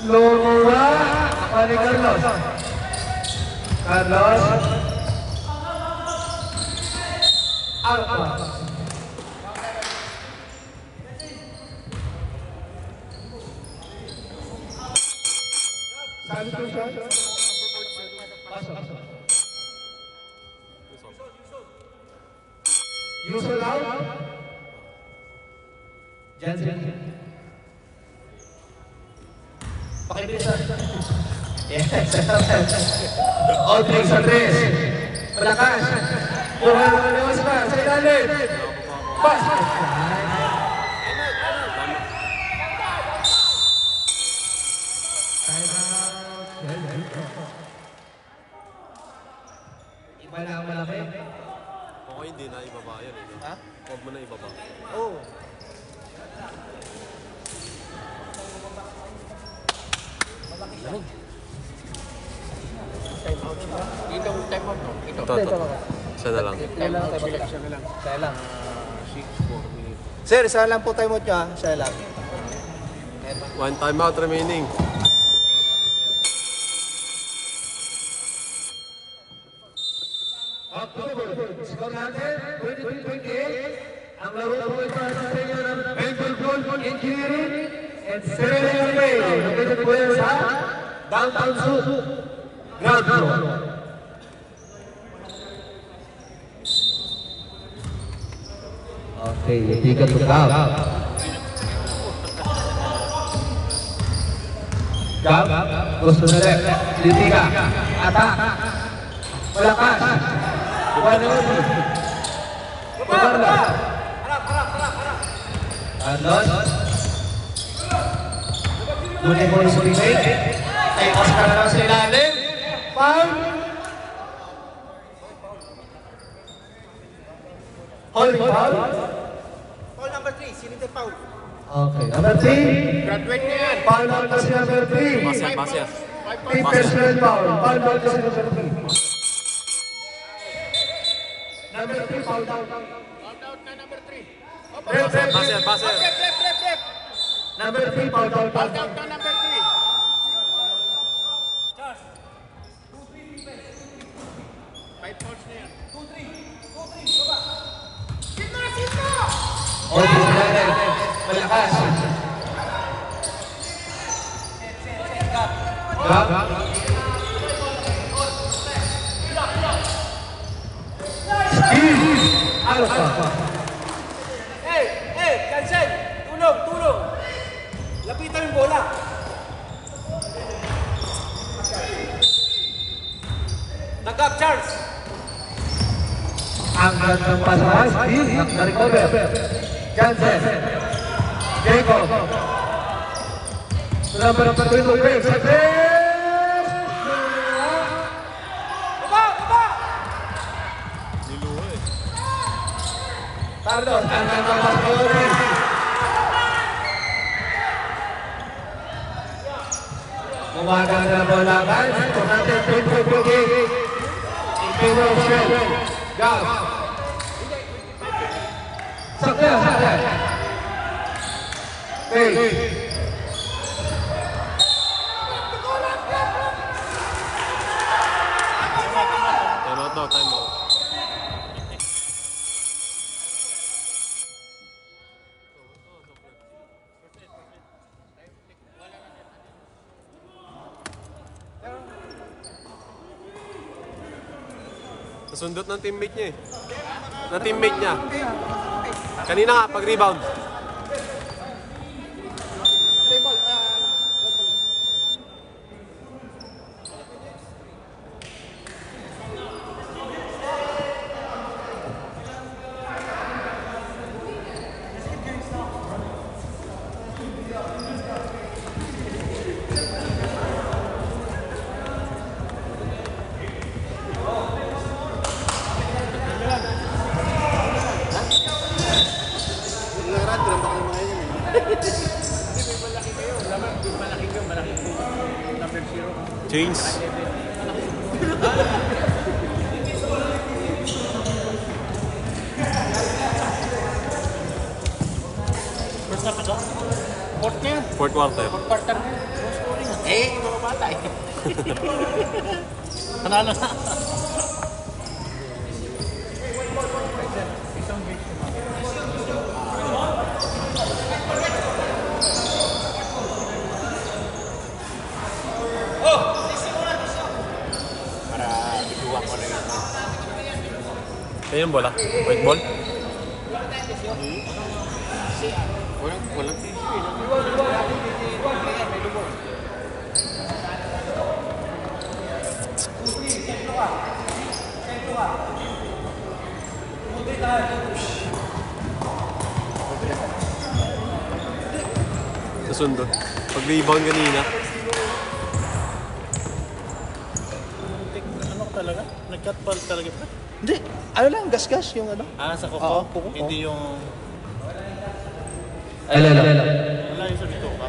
Lomura, Pani Carlos. Alpha. Saan ito siya? Yusuf Lau. Jansen. Pakibilisan. Yes. Audrey sa 3. Malakas. Buhay mo na Oscar. Sa ilalim. Pass. Iba na ang malaki. Okay, hindi na ibaba yan. Ha? Huwag mo na ibaba. Oh. Dito ang time out, no? Ito. Ito. Isa na lang. Time out sila. Isa na lang. Saya lang. 6-4 minutes. Sir, isa lang po tayo mo dyan. Saya lang. One timeout remaining. Skor natin, 23-28. Ang laro po ito ay sa inyo ng Bengal Gold Engineering and Ceremonial Way. Located po yan sa Downtown South, ground floor. Okay, tiga to Gab. Gab, gusto na left. Titiga, atak. Malakas. Buwanoni. Bubarla. Andon. Ngunit mo yung sulimate. Ay, Oscar na lang sa ilalim. Foul. Holding foul. Foul number 3, sininte foul. Okay, number 3. Graduate na yan. Foul out na si number 3. Pasya. Team personal foul. Foul out na si number 3. Number 3, foul out. Foul out na number 3. Pasya. Rep. Number 3, foul out. Foul out na number 3. Five fouls na yan. Holding sa ilalim. Malakas. Gab. Alpha. Cancel! Tulong! Lapitan yung bola. Nagap, Charles! Ang gandang pasahan, Steve, na-recover. Jansen. Jacob. Number 2, Greg. Sa Baba! Niluha eh. Carlos, ang gandang pasahan. Umagang na bolakan. Natin, 20-20. In favor of Shell. Gab. Sakya. Hey. Timeout. Nasundot ng teammate niya eh. Kanina nga, pag-rebound. James. First half ito? Fourth na yan. Fourth quarter. Fourth quarter na yan. No scoring. Mga bata eh. Panalo na. Para ituwang ko na yun. Kaya yung bola? White ball? Walang TV. Nasundot. Pag-rebound kanina. Ano talaga? Nag-cut ball talaga pa? Hindi. Ano lang, gas-gas yung ano. Sa Oo, kuko? kuko. Hindi yung... Alala. Wala yung sa dito ka?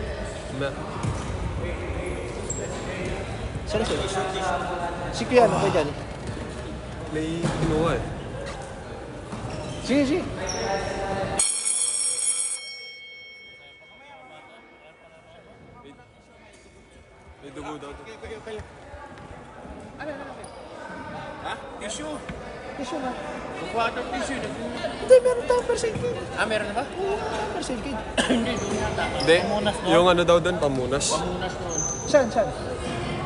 Sino sila? Si Kuya, ano kayo dyan? May kinuha eh. Sige, sige. May dugo daw. Ha? Tissue. Tissue na. Kukuha ng tissue. Hindi, meron tayong first aid kit. Ah, meron na ba? First aid kit. Hindi, doon yata. Hindi. Yung ano daw doon, pamunas. Pamunas noon. Saan, saan?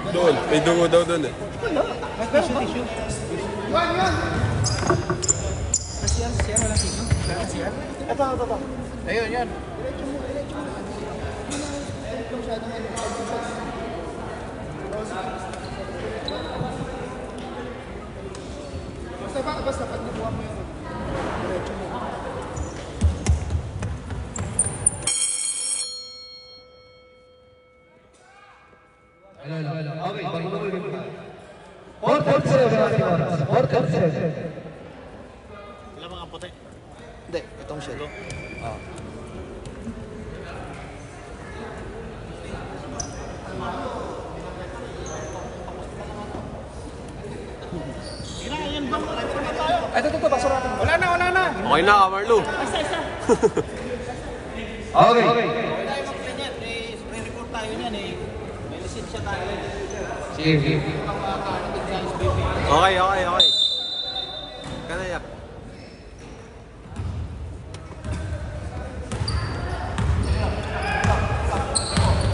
Doon. May dugo daw doon eh. Wala. May tissue. Siyan, wala tissue. Siyan. Ito. Ayun, yan. Basta pag nakuha mo yun. Diretso mo. Okay, pag-uwi ka. 4:37 ang ating oras. 4:37. Wala mga puti. Hindi, itong shell. Ito, bakso natin. Wala na. Okay na, Marlo. Okay. Re-report tayo niyan eh. May lisensya tayo. Sige. Okay. Kanayak.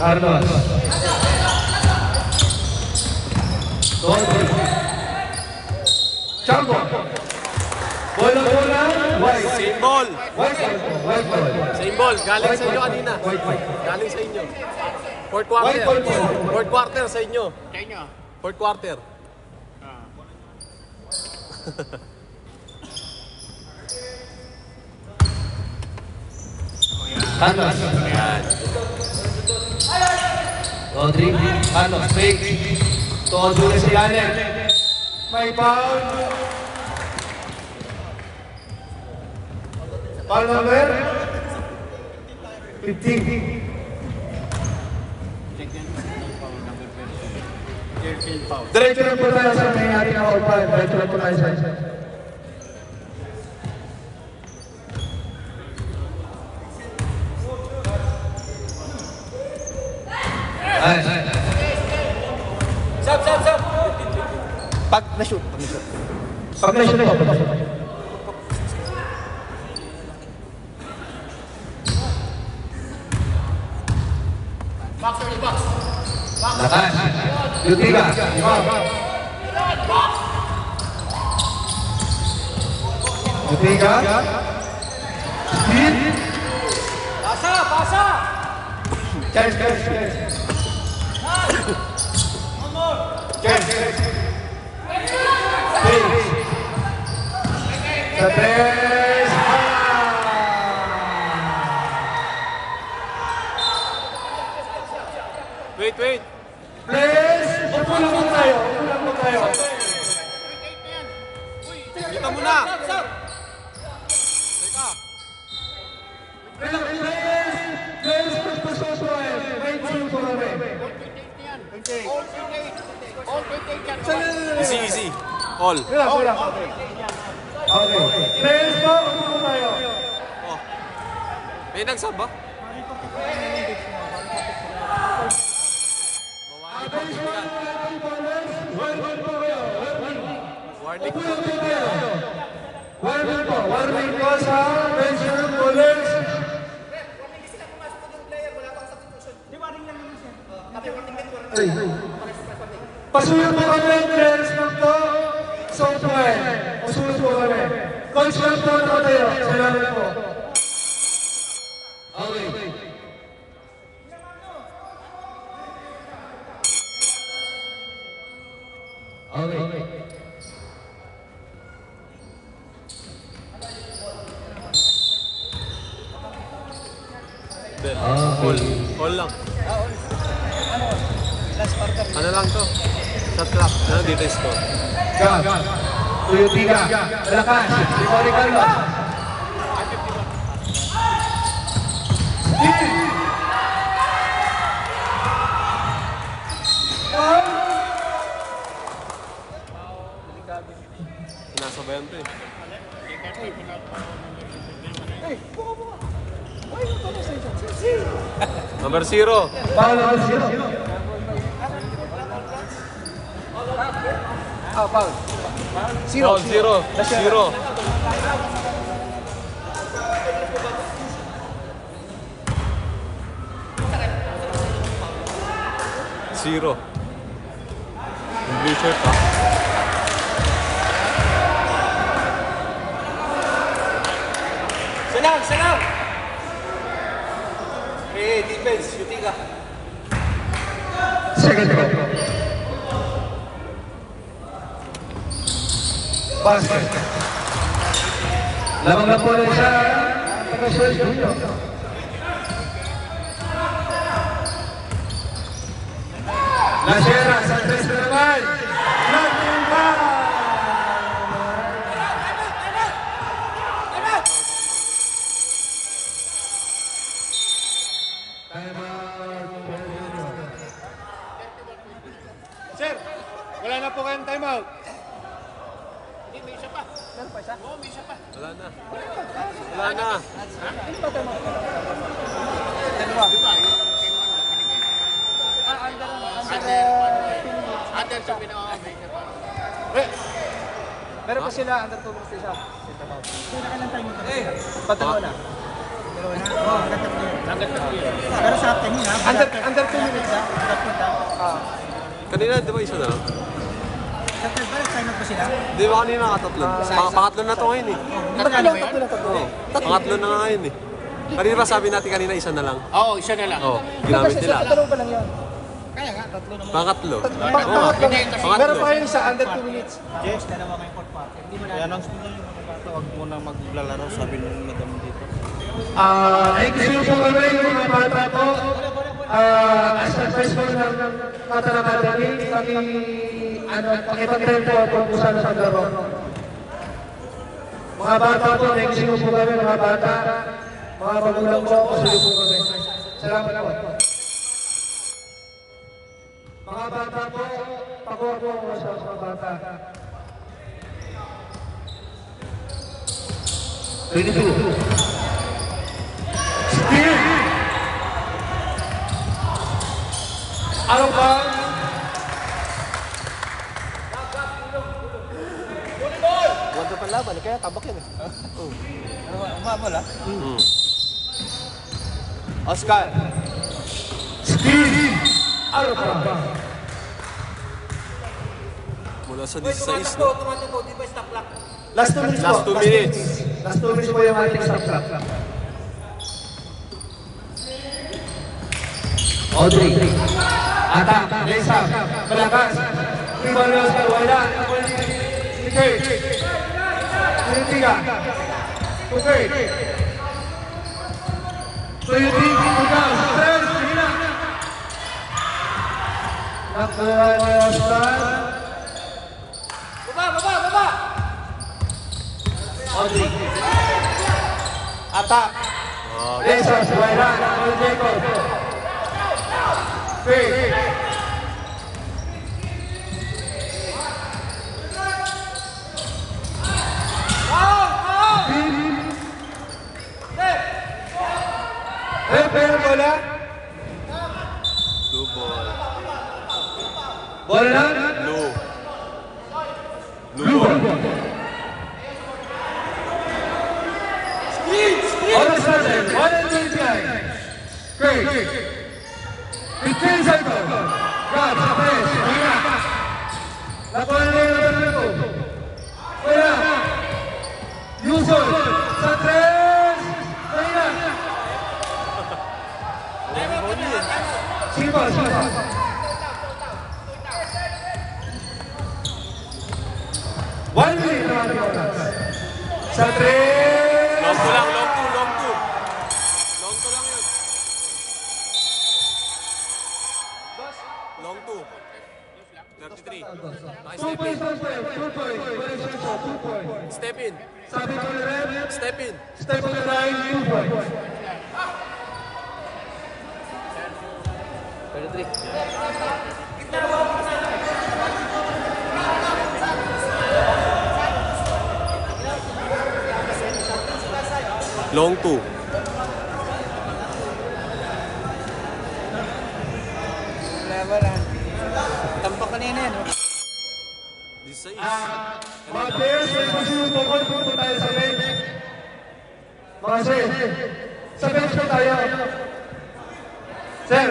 Carlos. Chambo. Bola, white. Same ball. White ball. Same ball. Galing sa inyo kanina. Galing sa inyo. Fourth quarter. White ball po. Fourth quarter sa inyo. Sa inyo. Fourth quarter. Carlos. Rodri. Carlos, fake. Todo na si Allen. May foul. Foul number 15. Diretso lang po tayo sa may ating all five. Diretso lang po tayo sa isa. Ay. Sab. Pag na-shoot. Pag na-shoot po. Lakas. Yutiga. Yutiga. Speed. Pasa! Chance. Chance. Space. Sa tres. Wait. Please, upo lang po tayo. Kita mo na. Teka. Please, pagpasok po kayo. May team po kami. All 28 yan. Easy. All. Wala. Okay. Please po, upo po tayo. Oh. May nagsab ba? Warning. Warning po sa Benjamin College. Pasuyo po kami, players lang to. Software. Pasuyo po kami. Coach lang po na tayo. Salamat po. Okay. All lang. Ano lang to? Shot clock. Ano dito yung score? Gab. Tuyutiga. Malakas. Limori Carlos. Steve. Sinasabayan to eh. Hey, buka. Why you gonna say that? Si. Number 0. Foul number 0. Ah, foul. Foul 0. 0. Zero. Yung blue shirt ah. Senang! Defense, shooting ka. Second row. Basket. Lamang na po rin sa Tagasol Junior. Lasera, sa tres na naman. Nothing back. Sir, wala na po kayong timeout. Hindi, may isa pa. Meron pa isa? Oo, may isa pa. Wala na. Wala na. Dalawa. Di ba, yung kinuha na, binigay mo na. Under sa pinaka-may isa pa. Meron pa sila, under 2 minutes isa. Patalo na. Pero sa atin yun, ha? Under 2 minutes ha. Kanina, di ba isa na lang? Sa third ba, sign up ba sila? Di ba kanina nakatatlo? Pangatlo na to ngayon eh. Tatlo. Pangatlo na nga ngayon eh. Kanina ba sabi natin kanina isa na lang? Oo, isa na lang. Oo, ginamit nila. Tatlo pa lang yun. Kaya nga, tatlo naman. Pangatlo. Pangatlo. Pangatlo. Meron pa kayo sa under 2 minutes. Yes, dalawa ngayong fourth quarter. Hindi mo na. I-announce mo na yung mga bata, huwag mo na maglalaro, sabi ng madam dito. Excuse po kami yung mga bata po. As a principal ng Qatar Academy, pakipag-train po kung saan sa laro. Mga bata po, excuse po kami mga bata. Mga magulang po, excuse po kami. Salamat po. Mga bata po, pakuha po ako sa mga bata. 22. Steve! Ano ba? Wanda pa laban, kaya tabak yan eh. Umabol, ha? Oscar. Steve! Ano ba? Mula sa 16, no? Last 2 minutes po. Last 2 minutes. Last 2 minutes po yung ating stop clock. Audrey. Atak. Lesa. Malakas. Iwan na Oscar. Wala. Sikay. Sinitiga. Tukay. Tuyuting. Tugaw. Stress. Hina. Nakuha ni Oscar. Baba! Audrey. Atak. Lesa. Wala. Jacob. Faith. Pero bola. Blue ball. Bola. Blue. Blue ball. Oras natin. 1:29. Great. 15 seconds. God, sa press. Hina. Nakuha na yung number 2. Wala. Yusol. Sa tres. Hina. Sipa. One minute na ating oras. Sa tres. Long two lang, long two, long two. Long two lang yun. Long two. 33. 2 points. 2 points. Step in. Sabi ko na rin. Step in. Step on the line, 2 points. 33. Long 2. Wala. Tampak kanina yan. Oh. 16. Mga players, may masinutukol po tayo sa bench. Mga sir, sa bench po tayo. Sir,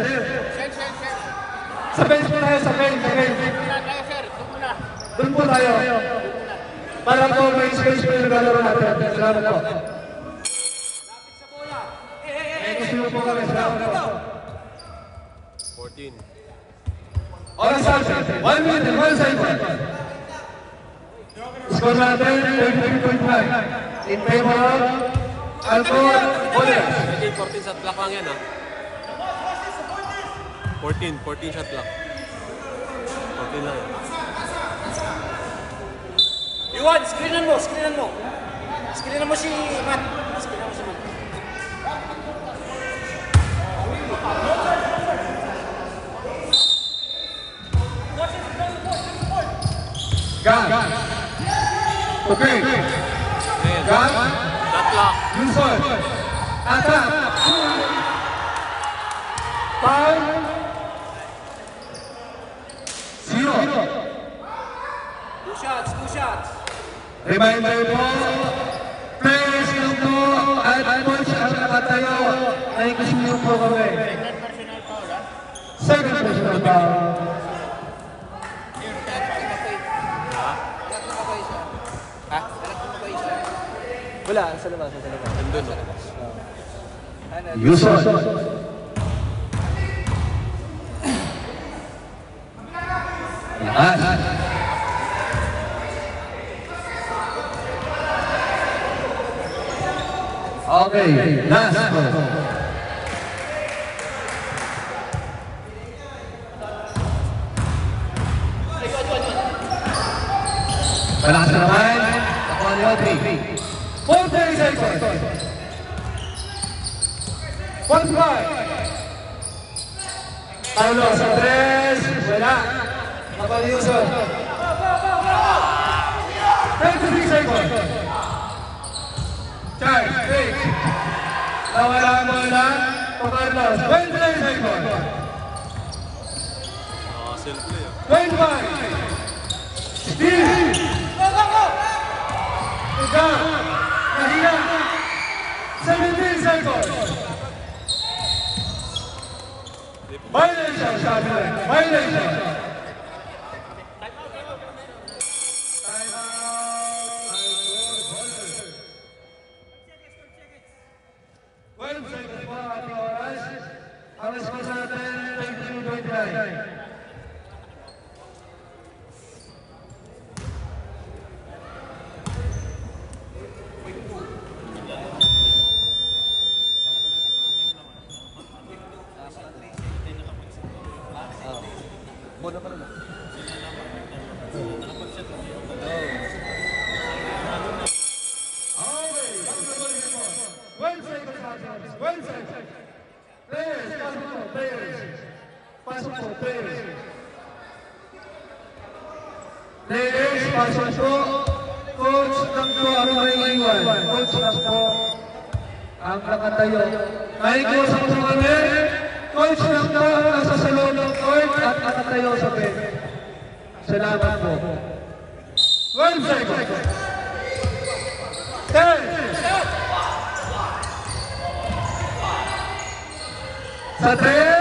sa bench po tayo, sa bench. Doon po tayo. Para po may space po yung lalaro natin. Salamat po. May gusto po kami. Salamat po. 14. Oras action. 1 minute and 1 second. Score natin, 33.5. In favor of Alcor Boleras. Okay, 14 shot clock lang yan, ha? 14 shot clock. 14 lang yan. Yuan, screenan mo. Screenan mo si Matt. Gang. Okay. Gang. Shot clock. Yunson. Attack. 5. 0. Two shots. Reminder po, players lang po at coach ang nakatayo. Naikusin po kami. Second personal foul. Wala, sa labas. Nandun, no? Yunson. Lakas. Okay, last ball. Malakas na naman. Nakuha ni Audrey. 40 seconds. 1-5. Paulo sa 3. Wala. Nakuha ni Yusuf. 23 seconds. Charge, break. Nawala ang bola. Carlos, 20 seconds. Self-play, 25. Steve. Ika. Nahina. 17 seconds. Violation, sabi lang. Violation. Ang response natin, 22-29. Bola pa rin. Players, pasok po. Coach lang po ang may iwan. Coach lang po ang nakatayo. Nakikiusap po kami. Coach lang po ang nasa sa loob ng court at nakatayo sa bench. Salamat po. 12 seconds. 10. Sa 3.